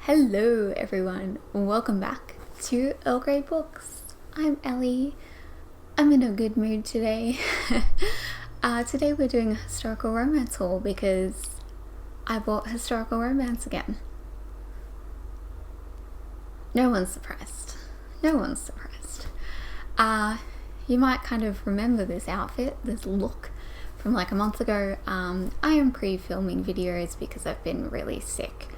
Hello everyone, welcome back to Earl Grey Books. I'm Ellie. I'm in a good mood today. Today we're doing a historical romance haul because I bought historical romance again. No one's surprised. You might kind of remember this outfit, this look from like a month ago. I am pre-filming videos because I've been really sick.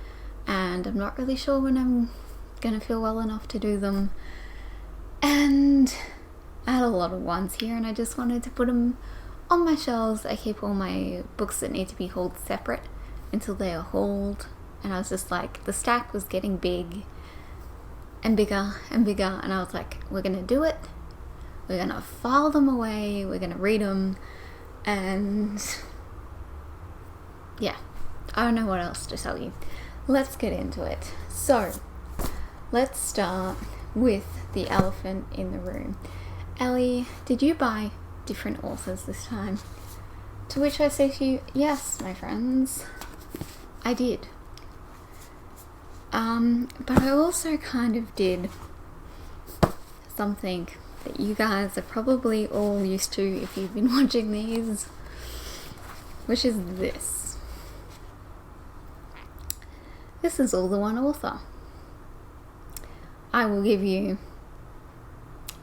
And I'm not really sure when I'm gonna feel well enough to do them. And I had a lot of ones here and I just wanted to put them on my shelves. I keep all my books that need to be hauled separate until they are hauled. And I was just like, the stack was getting big and bigger and bigger. And I was like, we're gonna do it. We're gonna file them away. We're gonna read them. And yeah, I don't know what else to tell you. Let's get into it. So, let's start with the elephant in the room. Ellie, did you buy different authors this time? To which I say to you, yes, my friends, I did. But I also kind of did something that you guys are probably all used to if you've been watching these, which is this. This is all the one author. I will give you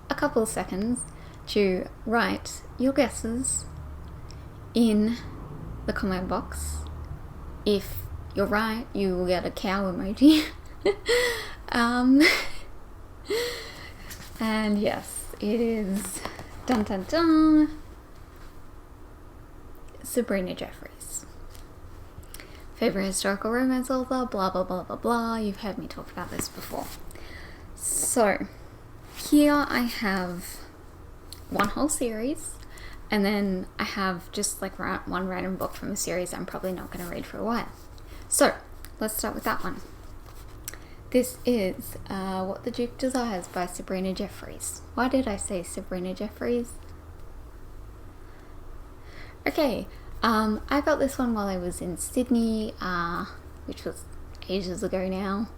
a couple of seconds to write your guesses in the comment box. If you're right, you will get a cow emoji. And yes, it is dun dun dun, Sabrina Jeffries. Favorite historical romance author, blah blah blah blah blah. You've heard me talk about this before. So, here I have one whole series, and then I have just like one random book from a series I'm probably not going to read for a while. So, let's start with that one. This is What the Duke Desires by Sabrina Jeffries. Why did I say Sabrina Jeffries? Okay. I got this one while I was in Sydney, which was ages ago now,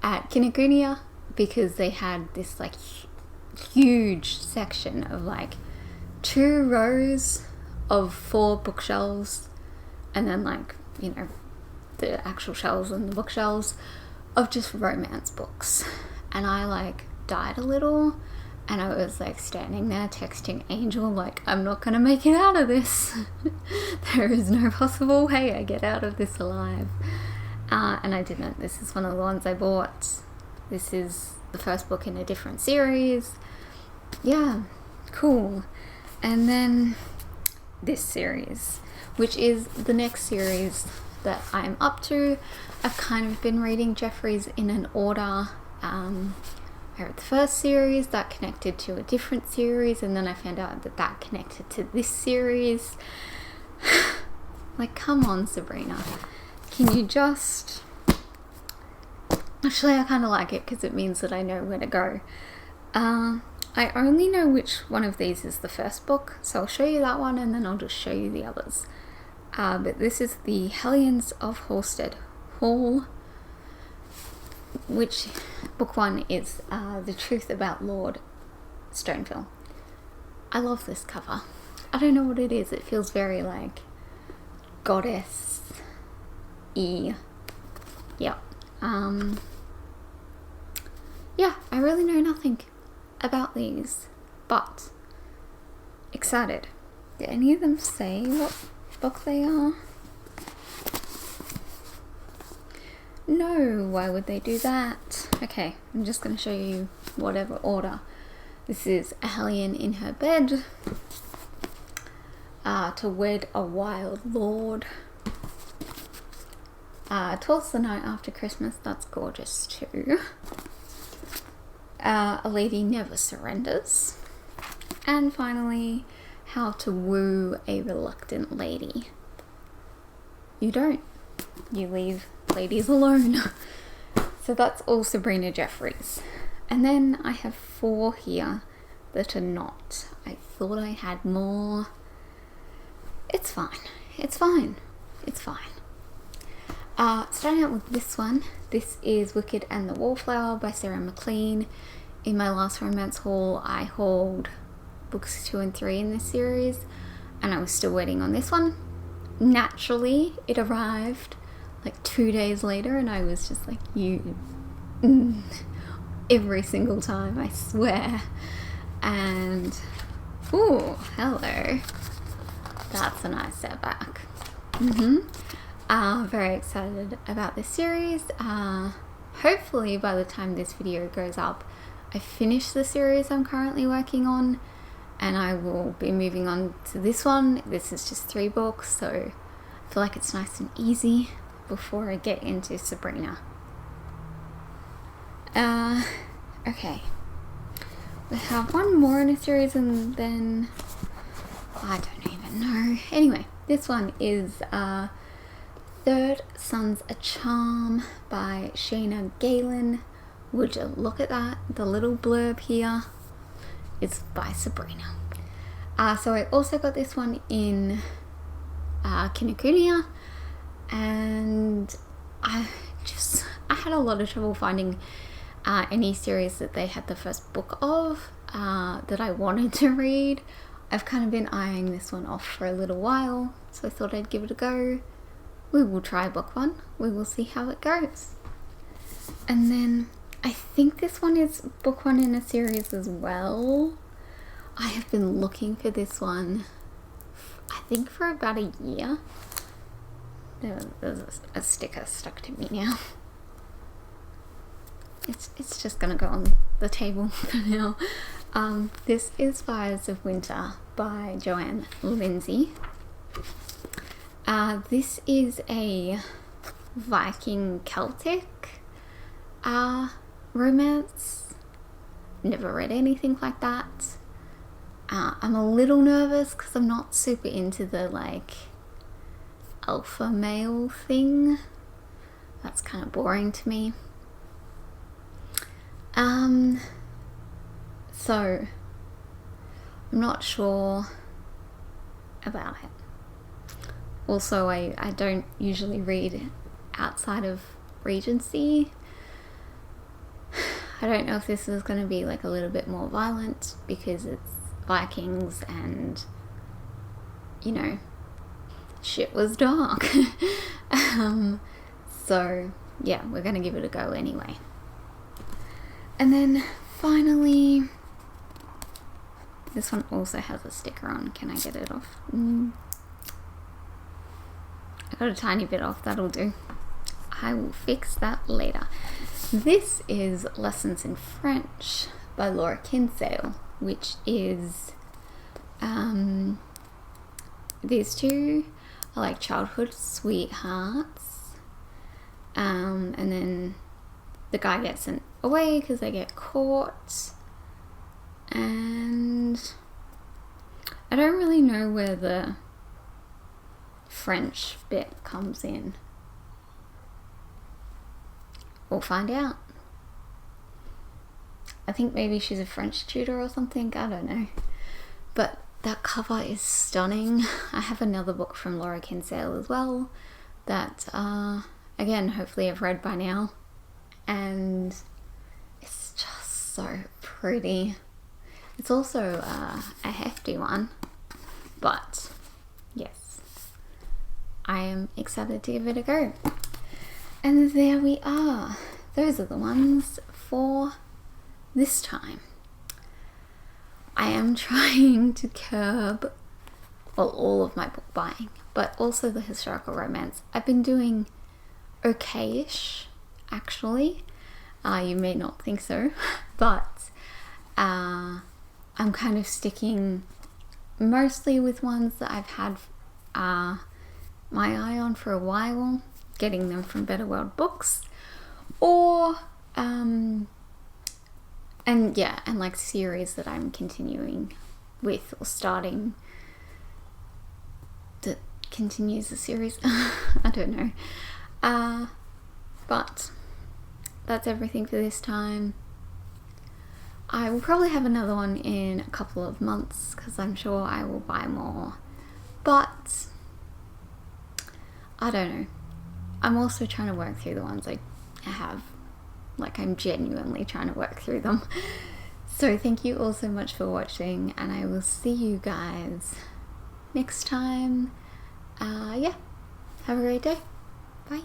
at Kinokuniya, because they had this like huge section of like 2 rows of 4 bookshelves, and then like, you know, the actual shelves and the bookshelves of just romance books. And I like died a little. And I was like standing there texting Angel like, I'm not going to make it out of this. There is no possible way I get out of this alive. And I didn't. This is one of the ones I bought. This is the first book in a different series. Yeah, cool. And then this series, which is the next series that I'm up to. I've kind of been reading Jeffries in an order. I read the first series, that connected to a different series, and then I found out that that connected to this series. Like, come on, Sabrina. Can you just... Actually, I kind of like it because it means that I know where to go. I only know which one of these is the first book, so I'll show you that one and then I'll just show you the others. But this is the Hellions of Halstead Hall, which book 1 is The Truth About Lord Stoneville. I love this cover. I don't know what it is. It feels very like goddess-y. Yep. Yeah, I really know nothing about these, but excited. Did any of them say what book they are? No, why would they do that? Okay, I'm just going to show you whatever order. This is A Hellion in Her Bed, To Wed a Wild Lord, 12th the Night After Christmas, that's gorgeous too, A Lady Never Surrenders, and finally, How to Woo a Reluctant Lady. You don't. You leave ladies alone. So that's all Sabrina Jeffries. And then I have 4 here that are not. I thought I had more. It's fine. Starting out with this one. This is Wicked and the Wallflower by Sarah MacLean. In my last romance haul, I hauled books 2 and 3 in this series, and I was still waiting on this one. Naturally, it arrived like 2 days later, and I was just like, every single time, I swear. And, ooh, hello. That's a nice setback. Very excited about this series. Hopefully by the time this video goes up, I finish the series I'm currently working on, and I will be moving on to this one. This is just 3 books, so I feel like it's nice and easy before I get into Sabrina. Okay. We have one more in a series, and then I don't even know. Anyway, this one is Third Son's a Charm by Sheena Galen. Would you look at that? The little blurb here is by Sabrina. So I also got this one in Kinokuniya, and I had a lot of trouble finding any series that they had the first book of that I wanted to read. I've kind of been eyeing this one off for a little while, so I thought I'd give it a go. We will try book 1. We will see how it goes. And then I think this one is book 1 in a series as well. I have been looking for this one, I think, for about a year. There's a sticker stuck to me now. It's just gonna go on the table for now. This is Fires of Winter by Joanne Lindsey. This is a Viking Celtic romance. Never read anything like that. I'm a little nervous because I'm not super into the like alpha male thing. That's kind of boring to me. So I'm not sure about it. Also, I don't usually read outside of Regency. I don't know if this is going to be like a little bit more violent because it's Vikings and, you know, shit was dark. So yeah, we're going to give it a go anyway. And then finally, this one also has a sticker on. Can I get it off? I got a tiny bit off, that'll do. I will fix that later. This is Lessons in French by Laura Kinsale, which is, these two are like childhood sweethearts, and then the guy gets sent away because they get caught, and I don't really know where the French bit comes in. We'll find out. I think maybe she's a French tutor or something, I don't know. But that cover is stunning. I have another book from Laura Kinsale as well that, again, hopefully I've read by now. And it's just so pretty. It's also a hefty one, but yes, I am excited to give it a go. And there we are. Those are the ones for this time. I am trying to curb, well, all of my book buying, but also the historical romance. I've been doing okay-ish, actually. You may not think so, but I'm kind of sticking mostly with ones that I've had my eye on for a while, getting them from Better World Books, or and like series that I'm continuing with or starting that continues the series. I don't know, but that's everything for this time. I will probably have another one in a couple of months because I'm sure I will buy more, but I don't know. I'm also trying to work through the ones I have. Like, I'm genuinely trying to work through them. So thank you all so much for watching, and I will see you guys next time. Yeah, have a great day. Bye.